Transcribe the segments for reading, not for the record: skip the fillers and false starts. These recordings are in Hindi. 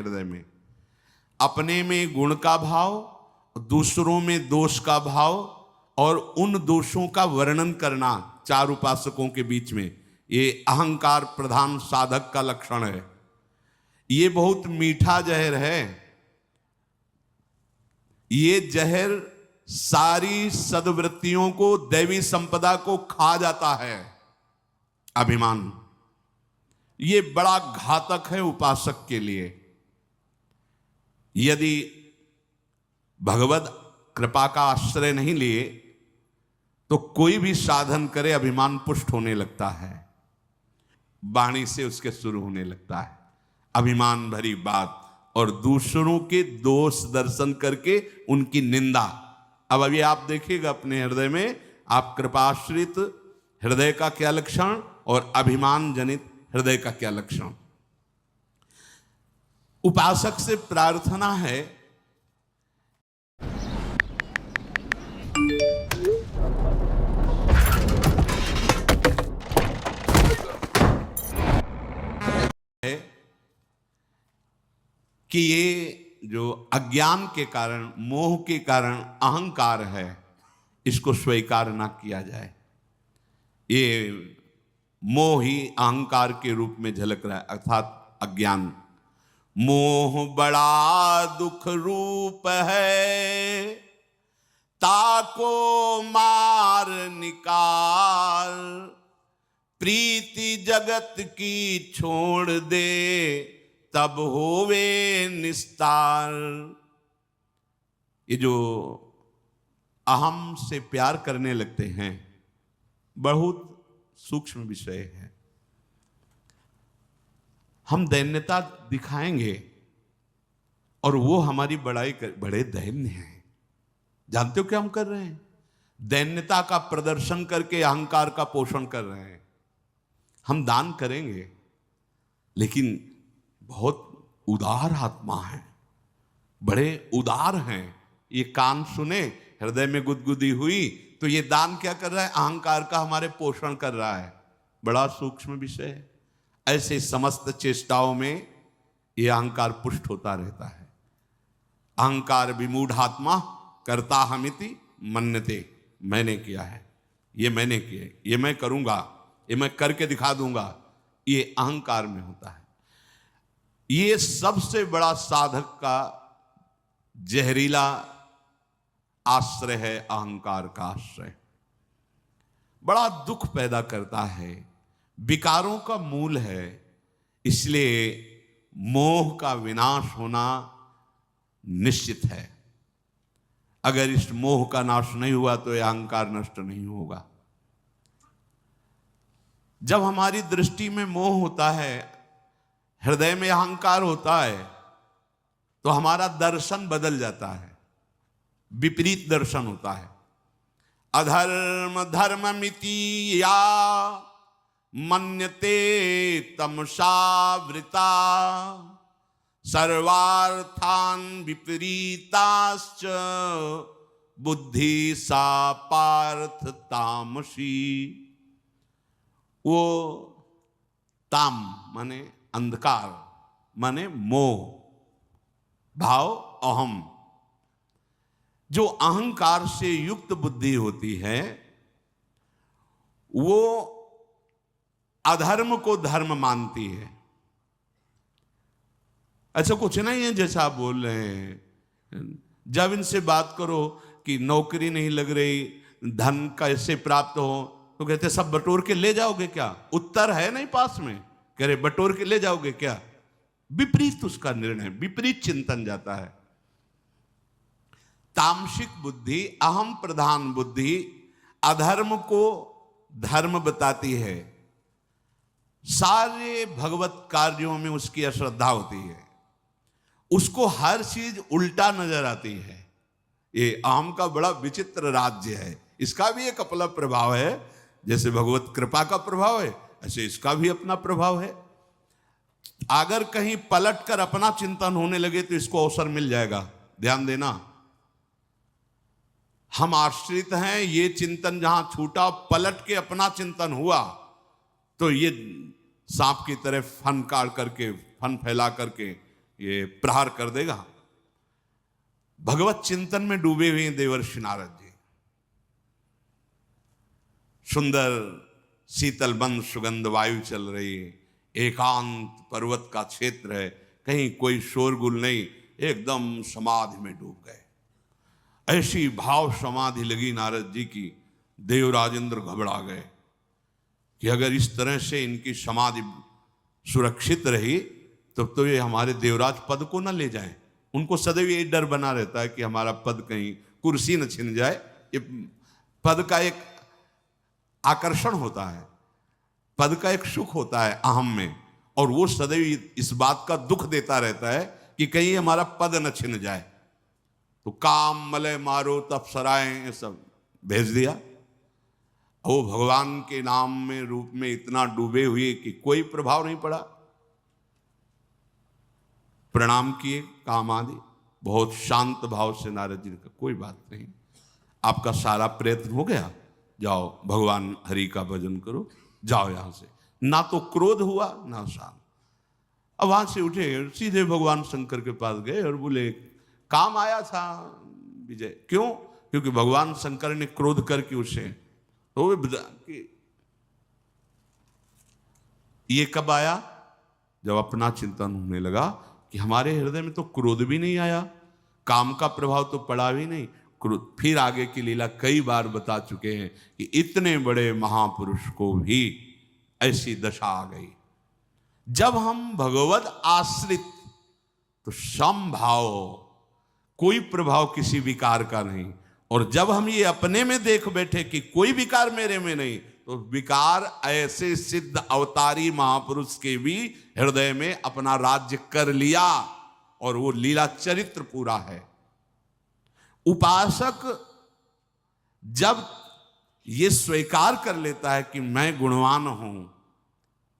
हृदय में, अपने में गुण का भाव, दूसरों में दोष का भाव और उन दोषों का वर्णन करना। चार उपासकों के बीच में ये अहंकार प्रधान साधक का लक्षण है। ये बहुत मीठा जहर है। ये जहर सारी सद्वृत्तियों को, दैवी संपदा को खा जाता है। अभिमान ये बड़ा घातक है उपासक के लिए। यदि भगवत कृपा का आश्रय नहीं लिए तो कोई भी साधन करे अभिमान पुष्ट होने लगता है, वाणी से उसके शुरू होने लगता है अभिमान भरी बात, और दूसरों के दोष दर्शन करके उनकी निंदा। अब अभी आप देखिएगा अपने हृदय में, आप कृपाश्रित हृदय का क्या लक्षण और अभिमान जनित हृदय का क्या लक्षण। उपासक से प्रार्थना है कि ये जो अज्ञान के कारण, मोह के कारण अहंकार है, इसको स्वीकार ना किया जाए। ये मोह ही अहंकार के रूप में झलक रहा है, अर्थात अज्ञान। मोह बड़ा दुख रूप है, ताको मार निकाल, प्रीति जगत की छोड़ दे, तब होवे निस्तार। ये जो अहम से प्यार करने लगते हैं, बहुत सूक्ष्म विषय है। हम दैन्यता दिखाएंगे और वो हमारी बड़ाई कर, बड़े दैन्य हैं। जानते हो क्या हम कर रहे हैं? दैन्यता का प्रदर्शन करके अहंकार का पोषण कर रहे हैं। हम दान करेंगे लेकिन बहुत उदार आत्मा है, बड़े उदार हैं। ये कान सुने, हृदय में गुदगुदी हुई, तो ये दान क्या कर रहा है? अहंकार का हमारे पोषण कर रहा है। बड़ा सूक्ष्म विषय है। ऐसे समस्त चेष्टाओं में ये अहंकार पुष्ट होता रहता है। अहंकार विमूढ़ात्मा करता हमिति मन्यते। मैंने किया है, ये मैंने किया, ये मैं करूंगा, ये मैं करके दिखा दूंगा, ये अहंकार में होता है। ये सबसे बड़ा साधक का जहरीला आश्रय है, अहंकार का आश्रय। बड़ा दुख पैदा करता है, विकारों का मूल है। इसलिए मोह का विनाश होना निश्चित है। अगर इस मोह का नाश नहीं हुआ तो यह अहंकार नष्ट नहीं होगा। जब हमारी दृष्टि में मोह होता है, हृदय में अहंकार होता है, तो हमारा दर्शन बदल जाता है, विपरीत दर्शन होता है। अधर्म धर्ममिति या मन्यते तमसावृता, सर्वार्थान विपरीताश्च बुद्धि सा पार्थ तामसी। वो ताम माने अंधकार, माने मोह, भाव अहम। जो अहंकार से युक्त बुद्धि होती है वो अधर्म को धर्म मानती है। ऐसा कुछ नहीं है जैसा आप बोल रहे हैं। जब इनसे बात करो कि नौकरी नहीं लग रही, धन कैसे प्राप्त हो, तो कहते सब बटोर के ले जाओगे क्या? उत्तर है नहीं पास में, कह रहे बटोर के ले जाओगे क्या? विपरीत उसका निर्णय, विपरीत चिंतन जाता है। तामसिक बुद्धि, अहम प्रधान बुद्धि अधर्म को धर्म बताती है। सारे भगवत कार्यों में उसकी अश्रद्धा होती है, उसको हर चीज उल्टा नजर आती है। ये अहम का बड़ा विचित्र राज्य है। इसका भी एक अपना प्रभाव है। जैसे भगवत कृपा का प्रभाव है, ऐसे इसका भी अपना प्रभाव है। अगर कहीं पलट कर अपना चिंतन होने लगे तो इसको अवसर मिल जाएगा। ध्यान देना, हम आश्रित हैं। ये चिंतन जहां छूटा, पलट के अपना चिंतन हुआ, तो ये सांप की तरह फन काट करके, फन फैला करके ये प्रहार कर देगा। भगवत चिंतन में डूबे हुए हैं देवर्षि नारद जी। सुंदर शीतल बंद सुगंध वायु चल रही है, एकांत पर्वत का क्षेत्र है, कहीं कोई शोरगुल नहीं, एकदम समाधि में डूब गए। ऐसी भाव समाधि लगी नारद जी की, देवराजेंद्र घबरा गए कि अगर इस तरह से इनकी समाधि सुरक्षित रही तो ये हमारे देवराज पद को न ले जाएं। उनको सदैव ये डर बना रहता है कि हमारा पद कहीं कुर्सी न छिन जाए। ये पद का एक आकर्षण होता है, पद का एक सुख होता है अहम में, और वो सदैव इस बात का दुख देता रहता है कि कहीं हमारा पद न छिन जाए। तो काम मलय मारो तपसराएं ये सब भेज दिया। वो भगवान के नाम में रूप में इतना डूबे हुए कि कोई प्रभाव नहीं पड़ा। प्रणाम किए काम आदि, बहुत शांत भाव से नारद जी ने कहा कोई बात नहीं, आपका सारा प्रयत्न हो गया, जाओ भगवान हरि का भजन करो, जाओ यहां से। ना तो क्रोध हुआ ना शांत। अब वहां से उठे, सीधे भगवान शंकर के पास गए और बोले काम आया था विजय। क्यों? क्योंकि भगवान शंकर ने क्रोध करके उसे तो ये कब आया? जब अपना चिंतन होने लगा कि हमारे हृदय में तो क्रोध भी नहीं आया, काम का प्रभाव तो पड़ा भी नहीं, क्रोध। फिर आगे की लीला कई बार बता चुके हैं कि इतने बड़े महापुरुष को भी ऐसी दशा आ गई। जब हम भगवत आश्रित तो समभाव, कोई प्रभाव किसी विकार का नहीं, और जब हम ये अपने में देख बैठे कि कोई विकार मेरे में नहीं, तो विकार ऐसे सिद्ध अवतारी महापुरुष के भी हृदय में अपना राज्य कर लिया, और वो लीला चरित्र पूरा है। उपासक जब ये स्वीकार कर लेता है कि मैं गुणवान हूं,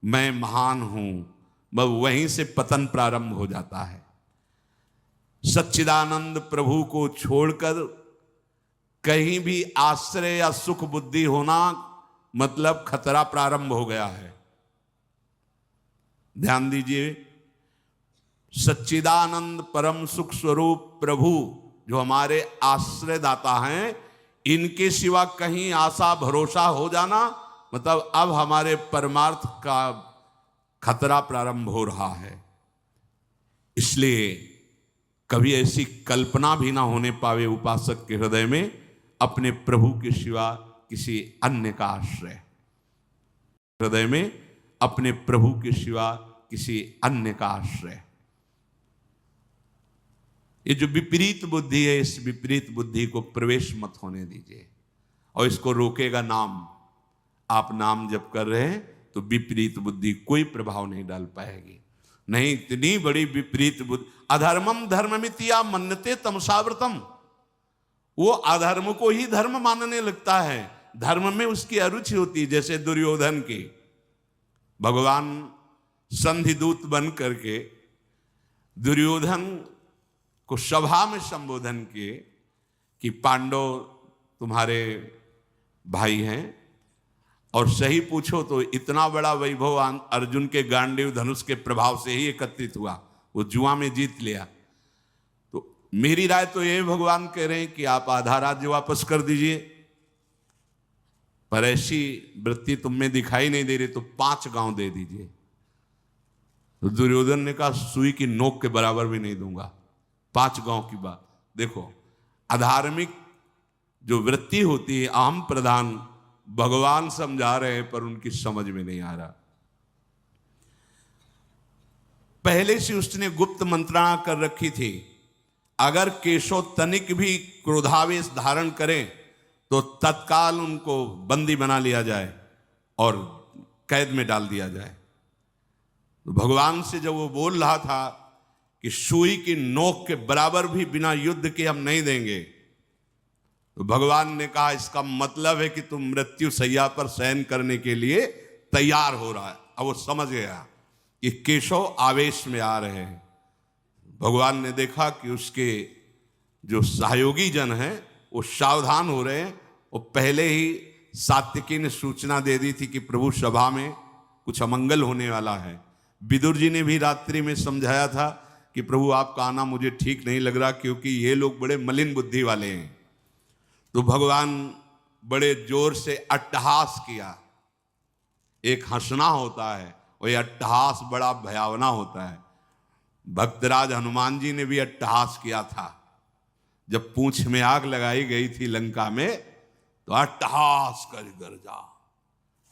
मैं महान हूं, वह वहीं से पतन प्रारंभ हो जाता है। सच्चिदानंद प्रभु को छोड़कर कहीं भी आश्रय या सुख बुद्धि होना मतलब खतरा प्रारंभ हो गया है। ध्यान दीजिए, सच्चिदानंद परम सुख स्वरूप प्रभु जो हमारे आश्रयदाता हैं, इनके सिवा कहीं आशा भरोसा हो जाना मतलब अब हमारे परमार्थ का खतरा प्रारंभ हो रहा है। इसलिए कभी ऐसी कल्पना भी ना होने पावे उपासक के हृदय में अपने प्रभु के सिवा किसी अन्य का आश्रय, हृदय में अपने प्रभु के सिवा किसी अन्य का आश्रय। ये जो विपरीत बुद्धि है, इस विपरीत बुद्धि को प्रवेश मत होने दीजिए, और इसको रोकेगा नाम। आप नाम जप कर रहे हैं तो विपरीत बुद्धि कोई प्रभाव नहीं डाल पाएगी। नहीं, इतनी बड़ी विपरीत बुद्धि, अधर्मम धर्ममित्या मन्यते तमसाव्रतम, वो अधर्म को ही धर्म मानने लगता है, धर्म में उसकी अरुचि होती है। जैसे दुर्योधन की भगवान संधि दूत बन करके दुर्योधन को सभा में संबोधन किए कि पांडव तुम्हारे भाई हैं, और सही पूछो तो इतना बड़ा वैभव अर्जुन के गांडीव धनुष के प्रभाव से ही एकत्रित हुआ, वो जुआ में जीत लिया। तो मेरी राय तो ये भगवान कह रहे हैं कि आप आधा राज्य वापस कर दीजिए, पर ऐसी वृत्ति तुम में दिखाई नहीं दे रही तो 5 गांव दे दीजिए। तो दुर्योधन ने कहा सुई की नोक के बराबर भी नहीं दूंगा, 5 गांव की बात। देखो, अधार्मिक जो वृत्ति होती है अहम प्रधान, भगवान समझा रहे हैं पर उनकी समझ में नहीं आ रहा। पहले से उसने गुप्त मंत्रणा कर रखी थी, अगर केशव तनिक भी क्रोधावेश धारण करें तो तत्काल उनको बंदी बना लिया जाए और कैद में डाल दिया जाए। तो भगवान से जब वो बोल रहा था कि सुई की नोक के बराबर भी बिना युद्ध के हम नहीं देंगे, तो भगवान ने कहा इसका मतलब है कि तुम मृत्यु सैया पर शयन करने के लिए तैयार हो रहा है। अब वो समझ गया कि केशव आवेश में आ रहे हैं। भगवान ने देखा कि उसके जो सहयोगी जन हैं वो सावधान हो रहे हैं। वो पहले ही सात्विकी ने सूचना दे दी थी कि प्रभु सभा में कुछ अमंगल होने वाला है। विदुर जी ने भी रात्रि में समझाया था कि प्रभु आपका आना मुझे ठीक नहीं लग रहा, क्योंकि ये लोग बड़े मलिन बुद्धि वाले हैं। तो भगवान बड़े जोर से अट्टहास किया। एक हंसना होता है, वही अट्टहास बड़ा भयावना होता है। भक्तराज हनुमान जी ने भी अट्टहास किया था। जब पूंछ में आग लगाई गई थी लंका में, तो अट्टहास कर गरजा,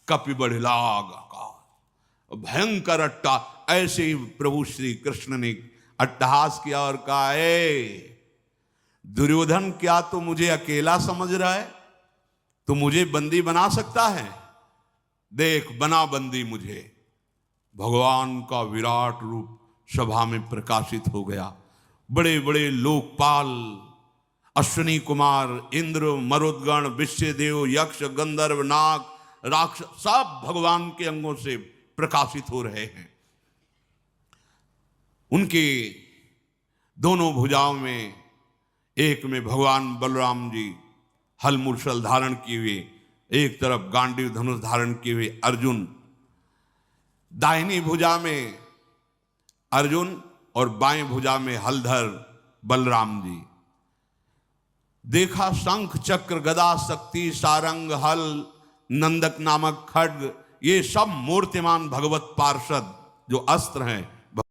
कपि बढ़िलाग आकाश, भयंकर अट्टा। ऐसे ही प्रभु श्री कृष्ण ने अट्टहास किया और कहा, ए दुर्योधन, क्या तू मुझे अकेला समझ रहा है? तू मुझे बंदी बना सकता है? देख, बना बंदी मुझे। भगवान का विराट रूप सभा में प्रकाशित हो गया। बड़े बड़े लोकपाल, अश्विनी कुमार, इंद्र, मरुदगण, विश्वदेव, यक्ष, गंधर्व, नाग, राक्षस, सब भगवान के अंगों से प्रकाशित हो रहे हैं। उनके दोनों भुजाओं में, एक में भगवान बलराम जी हल मूसल धारण किए हुए, एक तरफ गांडीव धनुष धारण किए हुए अर्जुन, दाहिनी भुजा में अर्जुन और बाएं भुजा में हलधर बलराम जी। देखा शंख चक्र गदा शक्ति सारंग हल नंदक नामक खड्ग, ये सब मूर्तिमान भगवत पार्षद जो अस्त्र हैं,